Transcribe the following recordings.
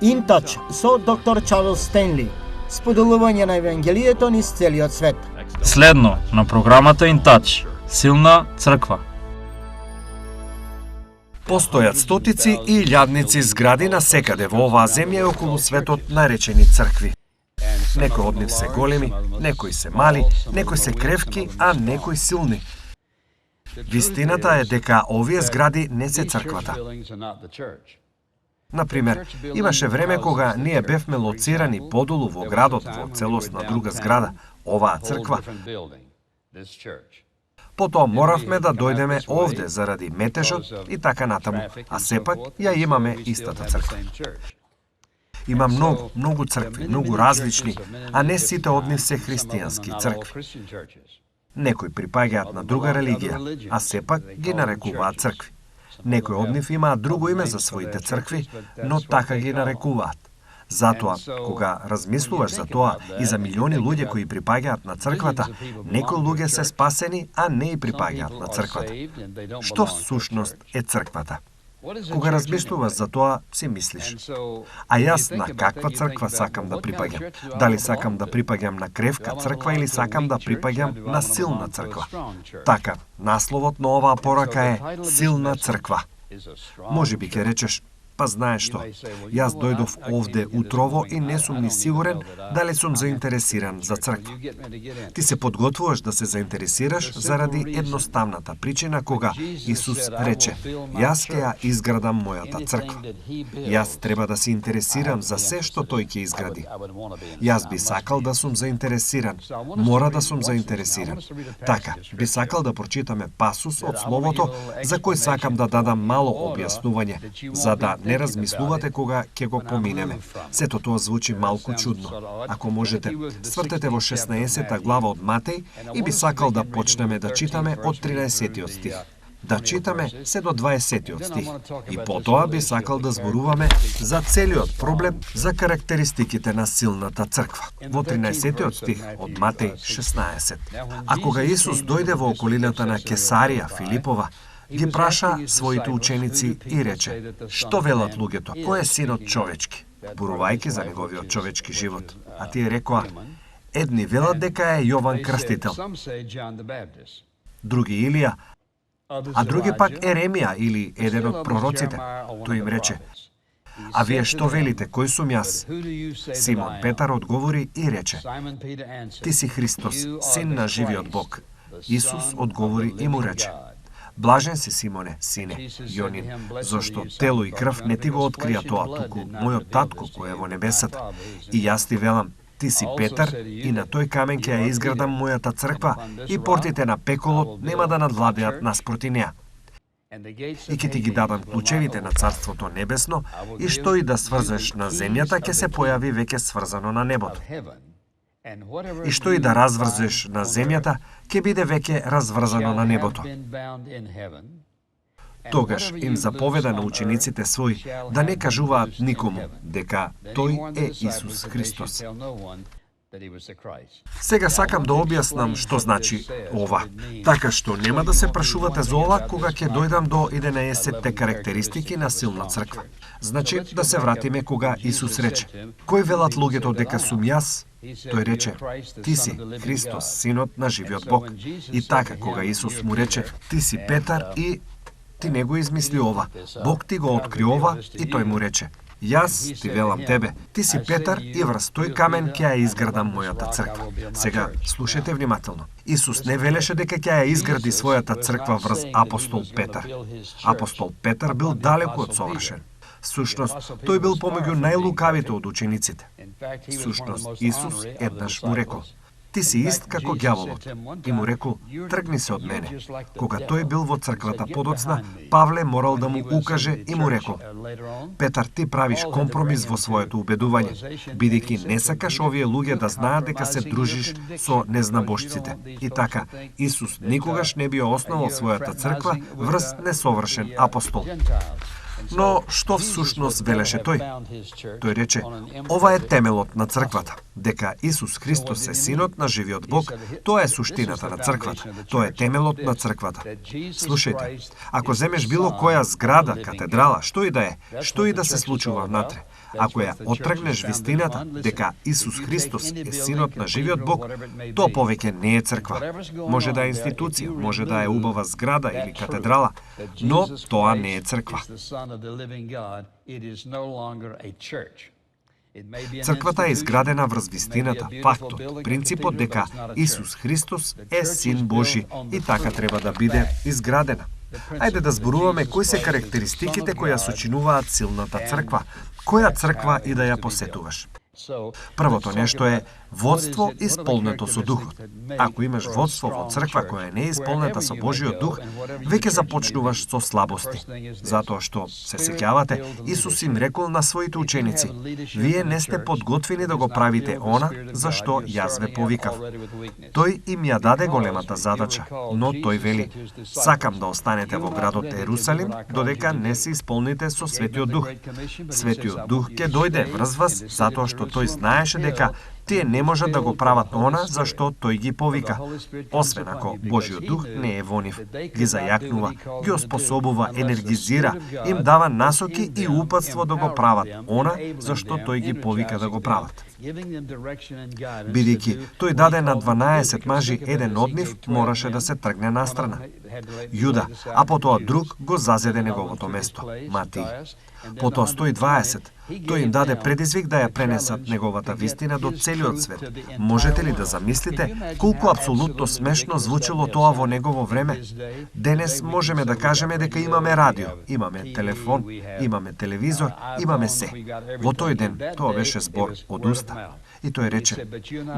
In Touch со доктор Чарлс Стенли. Споделување на Евангелието низ целиот свет. Следно на програмата In Touch. Силна црква. Постојат стотици и илјадници згради насекаде во оваа земја и околу светот наречени цркви. Некои од нив се големи, некои се мали, некои се кревки, а некои силни. Вистината е дека овие згради не се црквата. Например, имаше време кога ние бевме лоцирани подолу во градот во целосна друга зграда, оваа црква. Потоа моравме да дојдеме овде заради метежот и така натаму, а сепак ја имаме истата црква. Има многу цркви, многу различни, а не сите од нив се христијански цркви. Некои припаѓаат на друга религија, а сепак ги нарекуваат цркви. Некои од нив имаат друго име за своите цркви, но така ги нарекуваат. Затоа, кога размислуваш за тоа и за милиони луѓе кои припаѓаат на црквата, некои луѓе се спасени, а не и припаѓаат на црквата. Што всушност е црквата? Кога размислуваш за тоа, си мислиш: а јас на каква црква сакам да припаѓам? Дали сакам да припаѓам на кревка црква или сакам да припаѓам на силна црква? Така, насловот на оваа порака е Силна црква. Можеби ќе речеш: па знаеш што, јас дојдов овде утрово и не сум ни сигурен дали сум заинтересиран за црква. Ти се подготвуваш да се заинтересираш заради едноставната причина кога Исус рече: јас ќе ја изградам мојата црква. Јас треба да се интересирам за се што тој ќе изгради. Јас би сакал да сум заинтересиран, мора да сум заинтересиран. Така, би сакал да прочитаме пасус од Словото за кој сакам да дадам мало објаснување, за да не размислувате кога ќе го поминеме. Сето тоа звучи малку чудно. Ако можете, свртете во 16 глава од Матеј и би сакал да почнеме да читаме од 13 стих. Да читаме се до 20 стих. И потоа би сакал да зборуваме за целиот проблем, за карактеристиките на силната црква. Во 13 стих од Матеј 16. А кога Исус дојде во околината на Кесарија Филипова, ги праша своите ученици и рече: што велат луѓето, кој е синот човечки? Бурувајќи за неговиот човечки живот. А тие рекоа: едни велат дека е Јован Крстител, други Илија, а други пак Еремија или еден од пророците. Тој им рече: а вие што велите, кој сум јас? Симон Петар одговори и рече: ти си Христос, син на живиот Бог. Исус одговори и му рече: блажен си, Симоне, сине Јонин, зашто тело и крв не ти го открија тоа, туку мојот татко кој е во небесата. И јас ти велам: ти си Петар и на тој камен ќе ја изградам мојата црква и портите на пеколот нема да надвладеат наспроти неа. И ќе ти ги дадам клучевите на Царството Небесно и што и да сврзеш на земјата ќе се појави веќе сврзано на небото. И што и да разврзеш на земјата, ќе биде веќе разврзано на небото. Тогаш им заповеда на учениците своји да не кажуваат никому дека тој е Исус Христос. Сега сакам да објаснам што значи ова, така што нема да се прашувате за ова кога ќе дојдам до 11 карактеристики на силна црква. Значи, да се вратиме кога Исус рече: кој велат луѓето дека сум јас? Тој рече: ти си Христос, синот на живиот Бог. И така, кога Исус му рече: ти си Петар, и ти не го измисли ова. Бог ти го откри ова и тој му рече: јас ти велам тебе, ти си Петар и врз тој камен ќе ја изградам мојата црква. Сега, слушайте внимателно. Исус не велеше дека ќе ја изгради својата црква врз апостол Петар. Апостол Петар бил далеку од совршен. Всушност, тој бил помеѓу најлукавите од учениците. Всушност, Исус еднаш му рекол: ти си ист како ѓаволот. И му рекол: тргни се од мене. Кога тој бил во црквата подоцна, Павле морал да му укаже и му рекол: Петар, ти правиш компромис во своето убедување, бидејќи не сакаш овие луѓе да знаат дека се дружиш со незнабожците. И така, Исус никогаш не би основал својата црква врз несовршен апостол. Но што всушност велеше тој? Тој рече, ова е темелот на црквата, дека Исус Христос е Синот на живиот Бог, тоа е суштината на црквата, тоа е темелот на црквата. Слушајте, ако земеш било која зграда, катедрала, што и да е, што и да се случува внатре, ако ја отргнеш вистината дека Исус Христос е Синот на живиот Бог, тоа повеќе не е црква. Може да е институција, може да е убава зграда или катедрала, но тоа не е црква. Црквата е изградена врз вистината, фактот, принципот дека Исус Христос е Син Божи и така треба да биде изградена. Ајде да зборуваме кои се карактеристиките кои ја сочинуваат силната црква, која црква и да ја посетуваш. Првото нешто е водство исполнето со Духот. Ако имаш водство во црква која не е исполнета со Божиот Дух, веќе започнуваш со слабости. Затоа што, се сеќавате, Исус им рекол на своите ученици, вие не сте подготвени да го правите она за што јас ве повикав. Тој им ја даде големата задача, но тој вели, сакам да останете во градот Ерусалим, додека не се исполните со Светиот Дух. Светиот Дух ќе дојде врз вас, затоа што тој знаеше дека тие не можат да го прават она за што тој ги повика, освен ако Божиот Дух не е во нив, ги зајакнува, ги оспособува, енергизира, им дава насоки и упатство да го прават она за што тој ги повика да го прават. Бидејќи тој даде на 12 мажи, еден од нив мораше да се тргне настрана, Јуда, а потоа друг го зазеде неговото место, Матиј. Потоа 120, тој им даде предизвик да ја пренесат неговата вистина до целиот свет. Можете ли да замислите колку апсолутно смешно звучело тоа во негово време? Денес можеме да кажеме дека имаме радио, имаме телефон, имаме телевизор, имаме се. Во тој ден тоа беше збор од уста. И тој рече,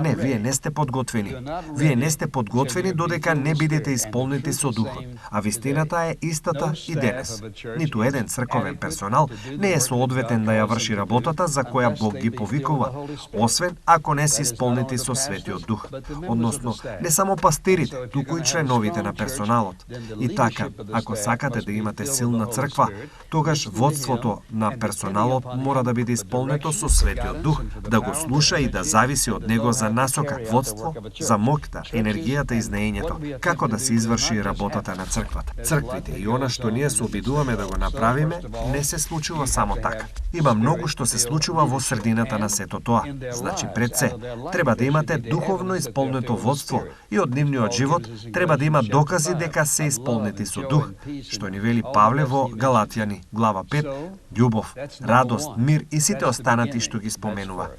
не, вие не сте подготвени. Вие не сте подготвени додека не бидете исполнети со Духот. А вистината е истата и денес. Ниту еден црковен персонал не е соодветен да ја врши работата за која Бог ги повикува, освен ако не се исполнети со Светиот Дух. Односно, не само пастирите, туку и членовите на персоналот. И така, ако сакате да имате силна црква, тогаш водството на персоналот мора да биде исполнето со Светиот Дух, да го слуша и да зависи од него за насока, водство, за моќта, енергијата и знаењето, како да се изврши работата на црквата. Црквите и она што ние се обидуваме да го направиме, не се случува само така. Има многу што се случува во средината на сето тоа. Значи, пред се, треба да имате духовно исполнето водство и од нивниот живот треба да има докази дека се исполнети со дух, што ни вели Павле во Галатјани, глава 5, љубов, радост, мир и сите останати што ги споменува.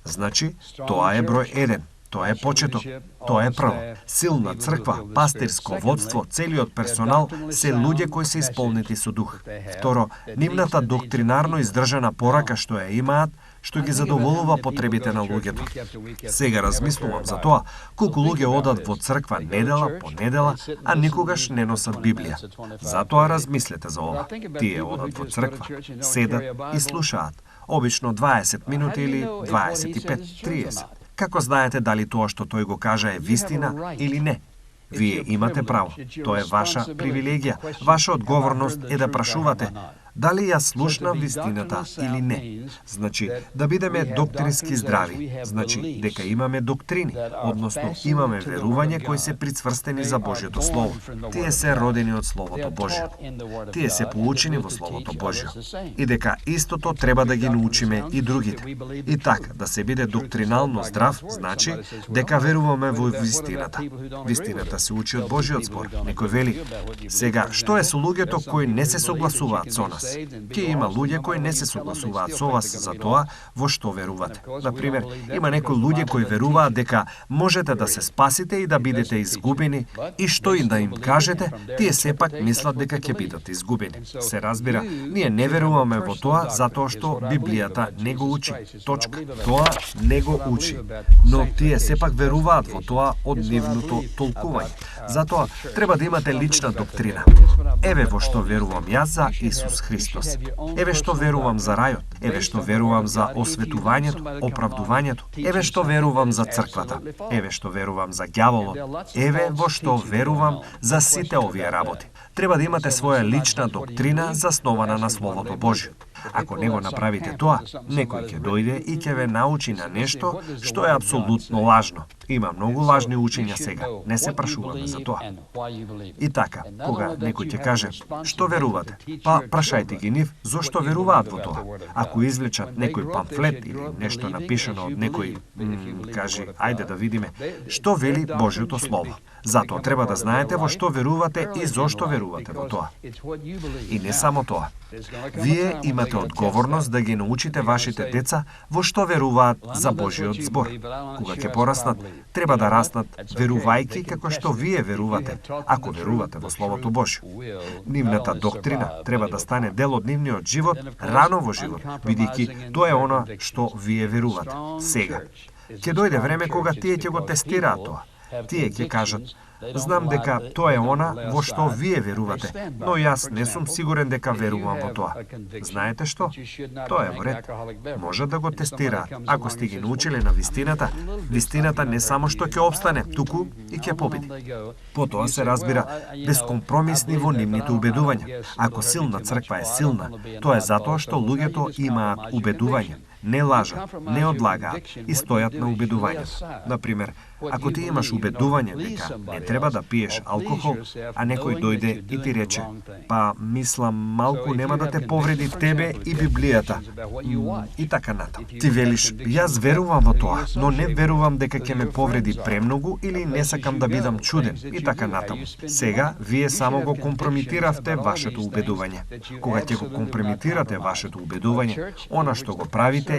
Значи, тоа е број 1. Тоа е почеток. Тоа е прво. Силна црква, пастирско водство, целиот персонал се луѓе кои се исполнети со дух. Второ, нивната доктринарно издржана порака што ја имаат, што ги задоволува потребите на луѓето. Сега размислувам за тоа, колку луѓе одат во црква недела по недела, а никогаш не носат Библија. Затоа размислете за ова. Тие одат во црква, седат и слушаат, обично 20 минути или 25-30. Како знаете дали тоа што тој го кажа е вистина или не? Вие имате право. Тоа е ваша привилегија. Ваша одговорност е да прашувате дали ја слушнав вистината или не. Значи, да бидеме доктрински здрави. Значи, дека имаме доктрини, односно имаме верување кои се прицврстени за Божјото Слово. Тие се родени од Словото Божјо. Тие се поучени во Словото Божјо. И дека истото треба да ги научиме и другите. И така, да се биде доктринално здрав, значи дека веруваме во вистината. Вистината се учи од Божјиот збор. Некој вели, сега, што е со луѓето кои не се согласуваат со нас? Ке има луѓе кои не се согласуваат со вас за тоа во што верувате. Например, има некои луѓе кои веруваат дека можете да се спасите и да бидете изгубени и што и да им кажете, тие сепак мислат дека ќе бидат изгубени. Се разбира, ние не веруваме во тоа затоа што Библијата не го учи. Точка. Тоа не го учи. Но тие сепак веруваат во тоа од нивното толкување. Затоа треба да имате лична доктрина. Еве во што верувам јас за Исус Христос. Еве што верувам за рајот. Еве што верувам за осветувањето, оправдувањето. Еве што верувам за црквата. Еве што верувам за ѓаволот. Еве во што верувам за сите овие работи. Треба да имате своја лична доктрина заснована на Словото Божјо. Ако не го направите тоа, некој ќе дојде и ќе ве научи на нешто што е апсолутно лажно. Има многу лажни учења сега, не се прашуваме за тоа. И така, кога некој ќе каже, што верувате? Па прашајте ги нив, зошто веруваат во тоа? Ако извлечат некој памфлет или нешто напишано од некој, кажи, ајде да видиме, што вели Божјото Слово. Затоа треба да знаете во што верувате и зошто верувате во тоа. И не само тоа. Вие имате одговорност да ги научите вашите деца во што веруваат за Божјиот збор. Кога ќе пораснат, треба да раснат верувајќи како што вие верувате, ако верувате во Словото Божјо. Нивната доктрина треба да стане дел од нивниот живот рано во живот, бидејќи тоа е она што вие верувате. Сега. Ќе дојде време кога тие ќе го тестираат тоа. Тие ќе кажат, знам дека тоа е она во што вие верувате, но јас не сум сигурен дека верувам во тоа. Знаете што? Тоа е во ред. Може да го тестираат. Ако сте ги научиле на вистината, вистината не само што ќе опстане, туку и ќе победи. Потоа се разбира бескомпромисни во нивните убедувања. Ако силна црква е силна, тоа е затоа што луѓето имаат убедувања. Не лажат, не одлагаат и стојат на убедувањето. Например, ако ти имаш убедување дека не треба да пиеш алкохол, а некој дојде и ти рече, па мислам малку нема да те повреди тебе и Библијата, и така натаму. Ти велиш, јас верувам во тоа, но не верувам дека ќе ме повреди премногу или не сакам да бидам чуден, и така натаму. Сега, вие само го компрометиравте вашето убедување. Кога ќе го компрометирате вашето убедување, она што го правите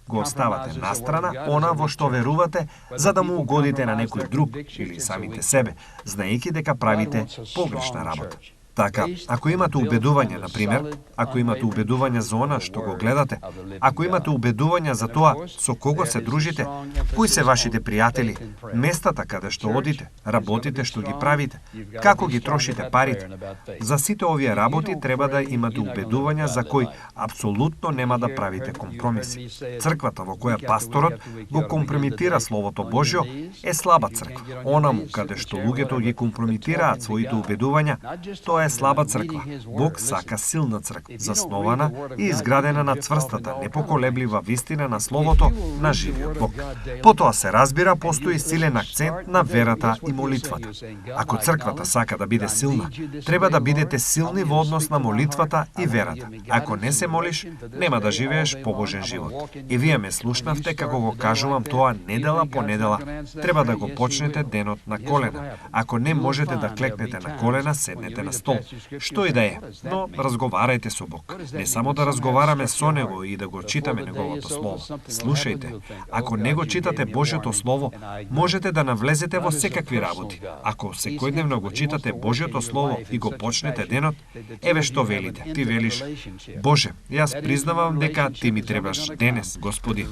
го оставате настрана она во што верувате, за да му угодите на некој друг или самите себе, знаејќи дека правите погрешна работа. Така, ако имате убедување, например, ако имате убедување за она што го гледате, ако имате убедување за тоа со кого се дружите, кои се вашите пријатели, местата каде што одите, работите што ги правите, како ги трошите парите, за сите овие работи треба да имате убедување за кои апсолутно нема да правите компромиси. Црквата во која пасторот го компрометира Словото Божјо е слаба црква. Онаму каде што луѓето ги компрометираат своите убедувања, тоа е слаба црква. Бог сака силна црква, заснована и изградена на цврстата, непоколеблива вистина на Словото на живиот Бог. Потоа се разбира, постои силен акцент на верата и молитвата. Ако црквата сака да биде силна, треба да бидете силни во однос на молитвата и верата. Ако не се молиш, нема да живееш побожен живот. И вие ме слушнавте како го кажувам тоа недела по недела. Треба да го почнете денот на колена. Ако не можете да клекнете на колена, седнете на стол. Што и да е, но разговарајте со Бог. Не само да разговараме со Него и да го читаме Неговото Слово. Слушајте, ако не го читате Божјото Слово, можете да навлезете во секакви работи. Ако секојдневно го читате Божјото Слово и го почнете денот, еве што велите. Ти велиш, Боже, јас признавам дека Ти ми требаш денес, Господи.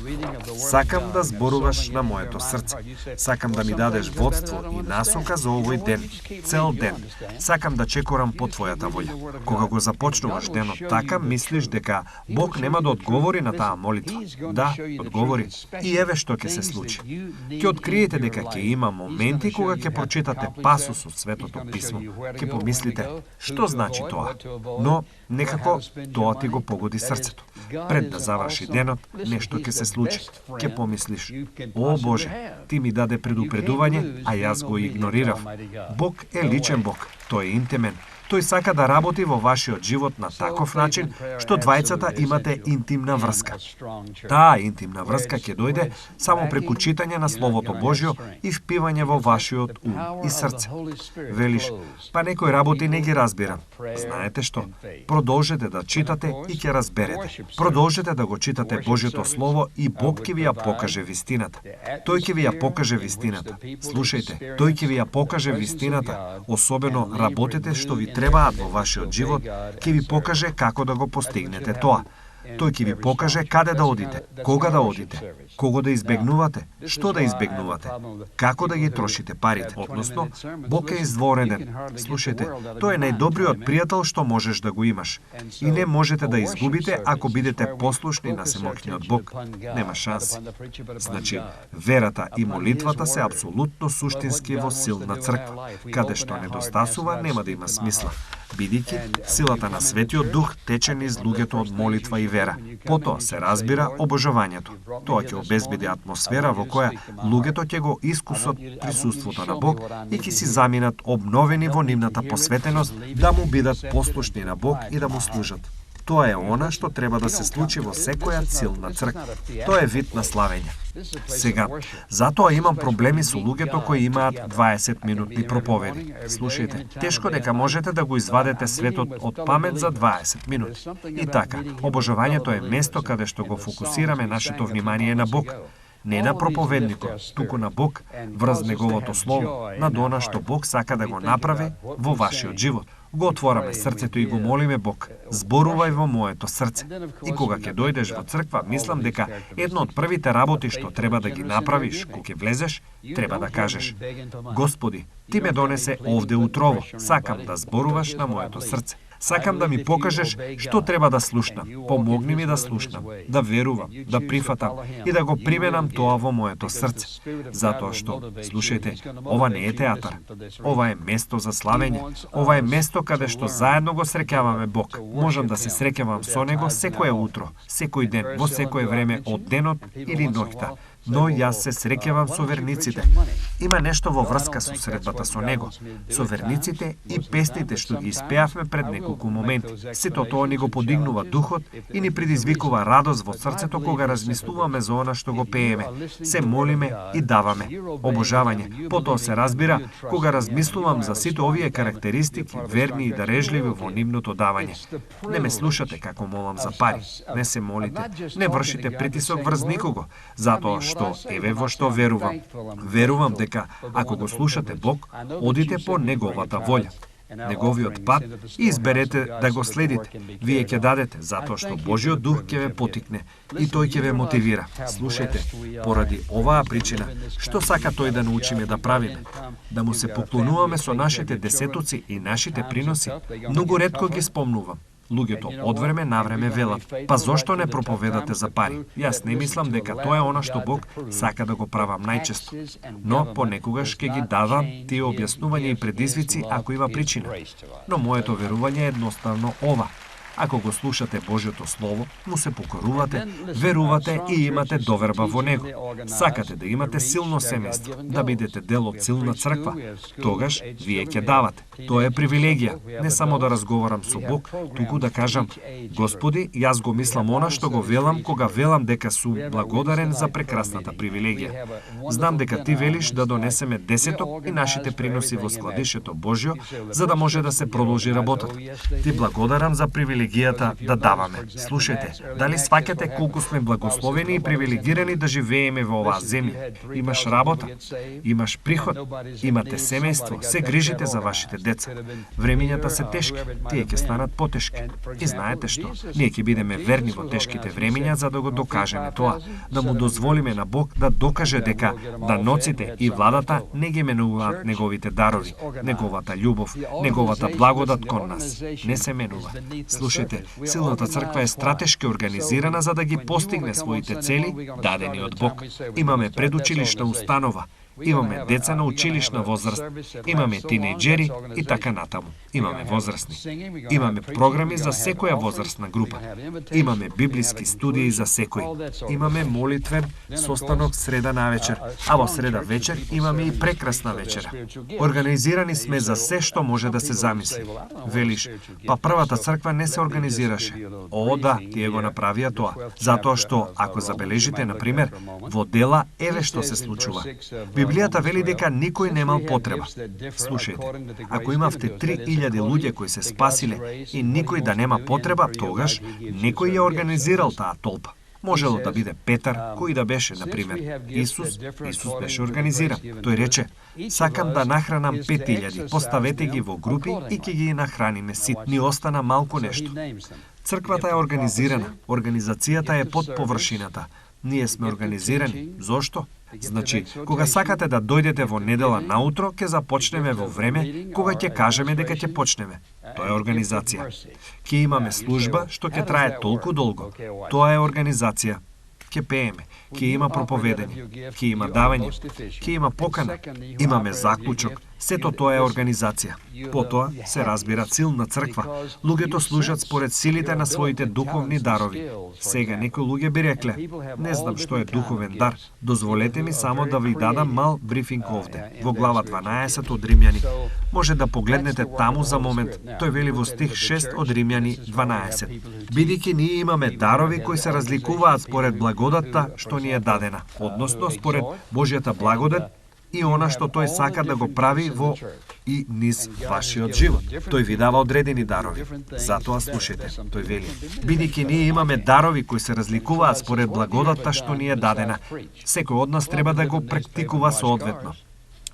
Сакам да зборуваш на моето срце. Сакам да ми дадеш водство и насока за овој ден, цел ден. Сакам да чекорам по Твојата волја. Кога го започнуваш денот така, мислиш дека Бог нема да одговори на таа молитва. Да, одговори. И еве што ќе се случи. Ќе откриете дека ќе има моменти кога ќе прочитате пасус од Светото Писмо. Ќе помислите, што значи тоа? Но некако тоа ти го погоди срцето. Пред да заврши денот, нешто ќе се случи. Ќе помислиш, о Боже, Ти ми даде предупредување, а јас го игнорирав. Бог е личен Бог, тој е интимен. Тој сака да работи во вашиот живот на таков начин што двајцата имате интимна врска. Таа интимна врска ќе дојде само преку читање на Словото Божјо и впивање во вашиот ум и срце. Велиш, па некои работи не ги разбирам. Знаете што? Продолжете да читате и ќе разберете. Продолжете да го читате Божјото Слово и Бог ќе ви ја покаже вистината. Тој ќе ви ја покаже вистината. Слушајте, тој ќе ви ја покаже вистината, особено работите што ви требаат во вашиот живот, ќе ви покаже како да го постигнете тоа. Тој ќе ви покаже каде да одите, кога да одите, кого да избегнувате, што да избегнувате, како да ги трошите парите. Односно, Бог е извореден. Слушајте, тој е најдобриот пријател што можеш да го имаш. И не можете да изгубите ако бидете послушни на семоќниот Бог. Нема шанси. Значи, верата и молитвата се апсолутно суштински во силна црква. Каде што недостасува, нема да има смисла. бидејќи силата на Светиот Дух тече низ луѓето од молитва и вера. Потоа се разбира обожавањето. Тоа ќе обезбеди атмосфера во која луѓето ќе го искусат присуството на Бог и ќе си заминат обновени во нивната посветеност да му бидат послушни на Бог и да му служат. Тоа е она што треба да се случи во секоја силна црква. Тоа е вид на славење. Сега, затоа имам проблеми со луѓето кои имаат 20-минутни проповеди. Слушајте, тешко дека можете да го извадете светот од памет за 20 минути. И така, обожавањето е место каде што го фокусираме нашето внимание на Бог. Не на проповедникот, туку на Бог, врз Неговото Слово, на она што Бог сака да го направи во вашиот живот. Го отвораме срцето и го молиме Бог, зборувај во моето срце. И кога ќе дојдеш во црква, мислам дека едно од првите работи што треба да ги направиш кога ќе влезеш, треба да кажеш: Господи, Ти ме донесе овде утрово, сакам да зборуваш на моето срце. Сакам да ми покажеш што треба да слушнам. Помогни ми да слушнам, да верувам, да прифатам и да го применам тоа во моето срце. Затоа што, слушајте, ова не е театар. Ова е место за славење. Ова е место каде што заедно го среќаваме Бог. Можам да се среќавам со Него секое утро, секој ден, во секое време од денот или ноќта. Но јас се среќавам со верниците. Има нешто во врска со средбата со Него, со верниците и песните што ги испеавме пред неколку моменти. Сето тоа ни го подигнува духот и ни предизвикува радост во срцето кога размислуваме за она што го пееме, се молиме и даваме. Обожавање. Потоа се разбира кога размислувам за сите овие карактеристики, верни и дарежливи во нивното давање. Не ме слушате како молам за пари, не се молите, не вршите притисок врз никого, затоа што еве во што верувам. Верувам дека ако го слушате Бог, одите по Неговата волја, Неговиот пат и изберете да го следите. Вие ќе дадете, затоа што Божиот Дух ќе ве потикне и тој ќе ве мотивира. Слушајте, поради оваа причина, што сака тој да научиме да правиме? Да му се поклонуваме со нашите десетоци и нашите приноси? Многу ретко ги спомнувам. Луѓето од време на време велат: па зошто не проповедате за пари? Јас не мислам дека тоа е она што Бог сака да го правам најчесто. Но понекогаш ќе ги давам тие објаснувања и предизвици ако има причина. Но моето верување е едноставно ова: ако го слушате Божјото Слово, му се покорувате, верувате и имате доверба во Него. Сакате да имате силно семејство, да бидете дел од силна црква, тогаш вие ќе давате. Тоа е привилегија, не само да разговарам со Бог, туку да кажам: Господи, јас го мислам она што го велам кога велам дека сум благодарен за прекрасната привилегија. Знам дека Ти велиш да донесеме десеток и нашите приноси во складишето Божјо, за да може да се продолжи работата. Ти благодарам за привилегијата да даваме. Слушајте, дали сваќате колку сме благословени и привилегирани да живееме во оваа земја? Имаш работа, имаш приход, имате семејство, се грижите за вашите деца. Времењата се тешки, тие ќе станат потешки. И знаете што? Ние ќе бидеме верни во тешките времења за да го докажеме тоа, да му дозволиме на Бог да докаже дека даноците и владата не ги менуваат неговите дарови, неговата љубов, неговата благодат кон нас. Не се менува. Слушајте, силната црква е стратешки организирана за да ги постигне своите цели дадени од Бог. Имаме предучилишна установа, имаме деца на училишна возраст, имаме тинејџери и така натаму. Имаме возрастни. Имаме програми за секоја возрастна група. Имаме библиски студии за секој. Имаме молитвен состанок среда навечер, а во среда вечер имаме и прекрасна вечера. Организирани сме за се што може да се замисли. Велиш, па првата црква не се организираше. О, да, тие го направија тоа. Затоа што, ако забележите, например, во Дела, еве што се случува. Библијата вели дека никој немал потреба. Слушајте, ако имавте 3000 луѓе кои се спасиле и никој да нема потреба, тогаш некој ја организирал таа толпа. Можело да биде Петар, кој да беше, например. Исус беше организиран. Тој рече: сакам да нахранам 5000, поставете ги во групи и ќе ги нахраниме сит. Ни остана малку нешто. Црквата е организирана, организацијата е под површината. Ние сме организирани. Зошто? Значи, кога сакате да дојдете во недела наутро, ќе започнеме во време кога ќе кажеме дека ќе почнеме. Тоа е организација. Ќе имаме служба што ќе трае толку долго. Тоа е организација. Ќе пееме, ќе има проповедање, ќе има давање, ќе има покана, имаме заклучок, Сето тоа е организација. Потоа се разбира силна црква. Луѓето служат според силите на своите духовни дарови. Сега некои луѓе би рекле: не знам што е духовен дар. Дозволете ми само да ви дадам мал брифинг овде. Во глава 12 од Римјани. Може да погледнете таму за момент. Тој вели во стих 6 од Римјани 12. Бидејќи ние имаме дарови кои се разликуваат според благодатта што ни е дадена, односно според Божјата благодат и она што тој сака да го прави во и низ вашиот живот. Тој ви дава одредени дарови. Затоа слушайте, тој вели: бидејќи ние имаме дарови кои се разликуваат според благодатта што ни е дадена, секој од нас треба да го практикува соодветно.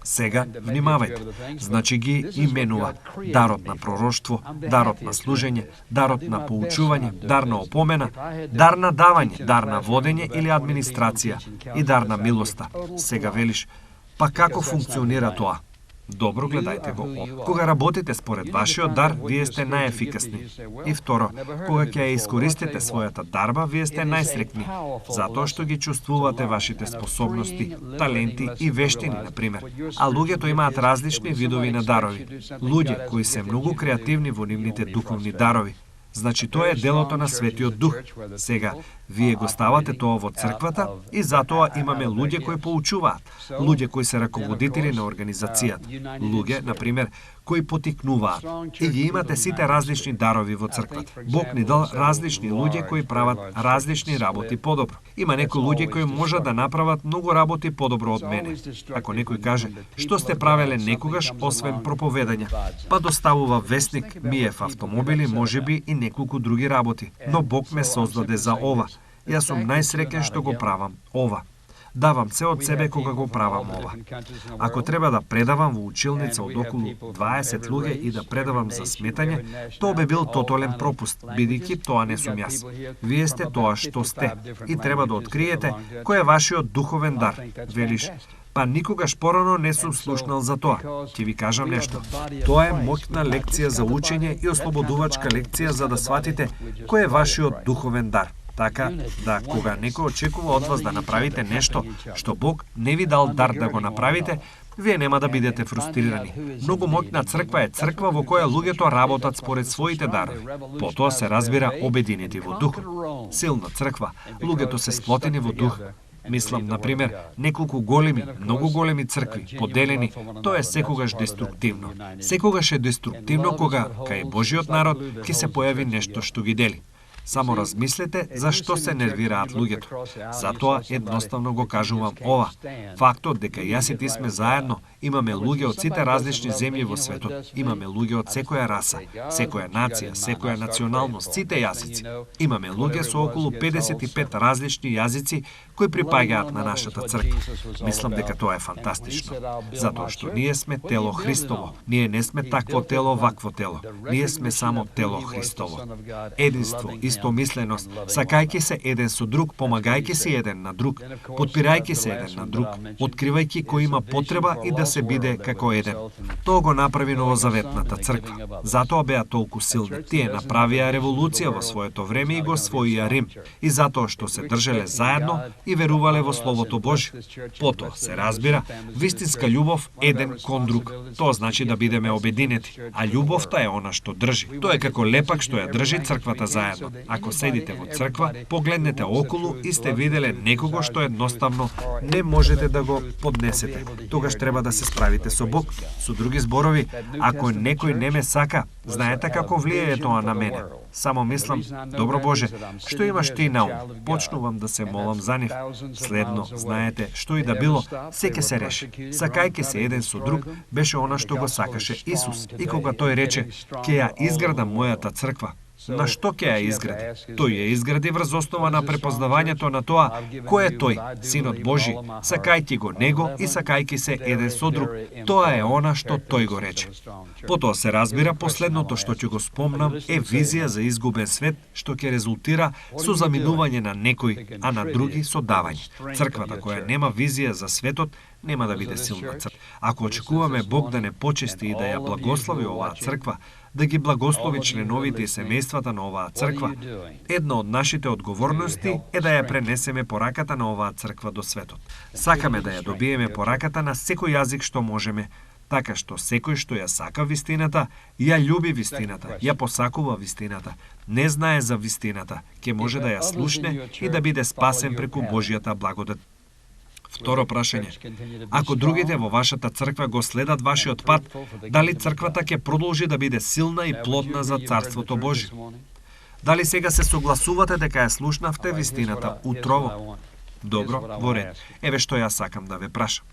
Сега, внимавајте, значи ги именува дарот на пророштво, дарот на служење, дарот на поучување, дар на опомена, дар на давање, дар на водење или администрација и дар на милоста. Сега велиш: па како функционира тоа? Добро, гледајте го. Кога работите според вашиот дар, вие сте најефикасни. И второ, кога ќе ја искористите својата дарба, вие сте најсрекни, затоа што ги чувствувате вашите способности, таленти и вештини, например. А луѓето имаат различни видови на дарови. Луѓе кои се многу креативни во нивните духовни дарови. Значи, тоа е делото на Светиот Дух. Сега, вие го ставате тоа во црквата и затоа имаме луѓе кои поучуваат, луѓе кои се раководители на организацијата, луѓе, например, кои потикнуваат. И ги имате сите различни дарови во црквата. Бог ни дал различни луѓе кои прават различни работи подобро. Има некои луѓе кои можат да направат многу работи подобро од мене. Ако некој каже: што сте правеле некогаш освен проповедање? Па доставува весник, миев автомобили, можеби и неколку други работи. Но Бог ме создаде за ова. Јас сум најсреќен што го правам ова. Давам се од себе кога го правам ова. Ако треба да предавам во училница од околу 20 луѓе и да предавам за сметање, тоа би бил тотален пропуст, бидејќи тоа не сум јас. Вие сте тоа што сте и треба да откриете кој е вашиот духовен дар. Велиш: па никогаш порано не сум слушнал за тоа. Ќе ви кажам нешто. Тоа е моќна лекција за учење и ослободувачка лекција за да сватите кој е вашиот духовен дар. Така да кога некој очекува од вас да направите нешто што Бог не ви дал дар да го направите, вие нема да бидете фрустрирани. Многу моќна црква е црква во која луѓето работат според своите дарови. Потоа се разбира обединети во дух. Силна црква, луѓето се сплотени во дух. Мислам, например, неколку големи, многу големи цркви, поделени, тоа е секогаш деструктивно. Секогаш е деструктивно кога кај Божиот народ ќе се појави нешто што ги дели. Само размислете зашто се нервираат луѓето. Затоа едноставно го кажувам ова. Фактот дека јас и ти сме заедно, имаме луѓе од сите различни земји во светот. Имаме луѓе од секоја раса, секоја нација, секоја националност, сите јазици. Имаме луѓе со околу 55 различни јазици кои припаѓаат на нашата црква. Мислам дека тоа е фантастично. Затоа што ние сме тело Христово. Ние не сме такво тело, вакво тело. Ние сме само тело Христово. Единство, истомисленост, сакајќи се еден со друг, помагајќи се еден на друг, подпирајќи се еден на друг, откривајќи кој има потреба и да се биде како еден. Тоа го направи новозаветната црква. Затоа беа толку силни. Тие направија револуција во своето време и го освоија Рим. И затоа што се држеле заедно и верувале во Словото Божјо. Потоа се разбира вистинска љубов еден кон друг. Тоа значи да бидеме обединети, а љубовта е она што држи. Тоа е како лепак што ја држи црквата заедно. Ако седите во црква, погледнете околу и сте виделе некого што едноставно не можете да го поднесете. Тогаш треба да се справите со Бог. Со други зборови, ако некој не ме сака, знаете како влијае тоа на мене. Само мислам: добро Боже, што имаш ти на ум? Почнувам да се молам за нив. Следно, знаете, што и да било, се ќе се реши. Сакајќи се еден со друг, беше она што го сакаше Исус. И кога тој рече: ќе ја изградам мојата црква, на што ќе ја изгради? Тој ја изгради врз основа на препознавањето на тоа кој е тој, Синот Божи, сакајќи го него и сакајќи се еден со друг. Тоа е она што тој го рече. Потоа се разбира последното што ќе го спомнам е визија за изгубен свет што ќе резултира со заминување на некој, а на други со давање. Црквата која нема визија за светот нема да биде силна црква. Ако очекуваме Бог да не почести и да ја благослови оваа црква, да ги благослови членовите и семејствата на оваа црква, една од нашите одговорности е да ја пренесеме пораката на оваа црква до светот. Сакаме да ја добиеме пораката на секој јазик што можеме, Така што секој што ја сака вистината, ја љуби вистината, ја посакува вистината, не знае за вистината, ќе може да ја слушне и да биде спасен преку Божјата благодат. Второ прашање. Ако другите во вашата црква го следат вашиот пат, дали црквата ќе продолжи да биде силна и плодна за Царството Божие? Дали сега се согласувате дека ја слушнавте вистината утрово? Добро, во ред. Еве што ја сакам да ве прашам.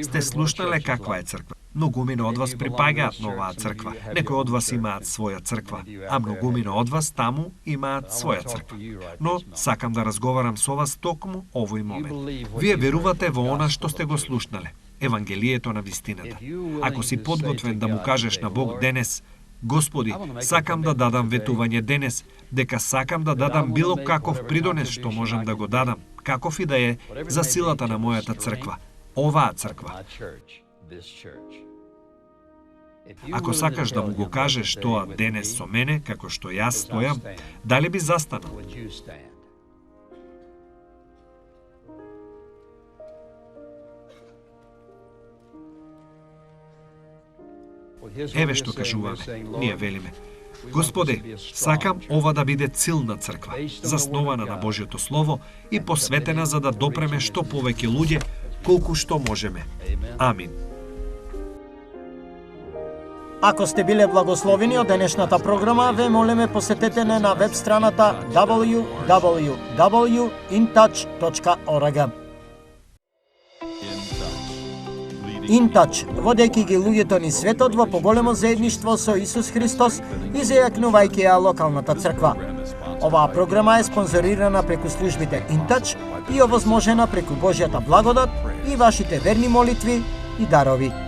Сте слушнале каква е црква? Многумина од вас припагаат на оваа црква. Некои од вас имаат своја црква, а многумина од вас таму имаат своја црква. Но сакам да разговарам со вас токму овој момент. Вие верувате во она што сте го слушнале, Евангелието на вистината. Ако си подготвен да му кажеш на Бог денес: Господи, сакам да дадам ветување денес, дека сакам да дадам било каков придонес што можам да го дадам, каков и да е, за силата на мојата црква, оваа црква. Ако сакаш да му го кажеш тоа денес со мене, како што јас стојам, дали би застанал? Еве што кажуваме, ние велиме: Господи, сакам ова да биде силна црква, заснована на Божјото Слово и посветена за да допреме што повеќе луѓе, колку што можеме. Амин. Ако сте биле благословени од денешната програма, ве молиме посетете не на веб страната www.intouch.org. InTouch, водејќи ги луѓето ни светот во поголемо заедништво со Исус Христос и зајакнувајќи ја локалната црква. Оваа програма е спонзорирана преку службите InTouch и овозможена преку Божјата благодат и вашите верни молитви и дарови.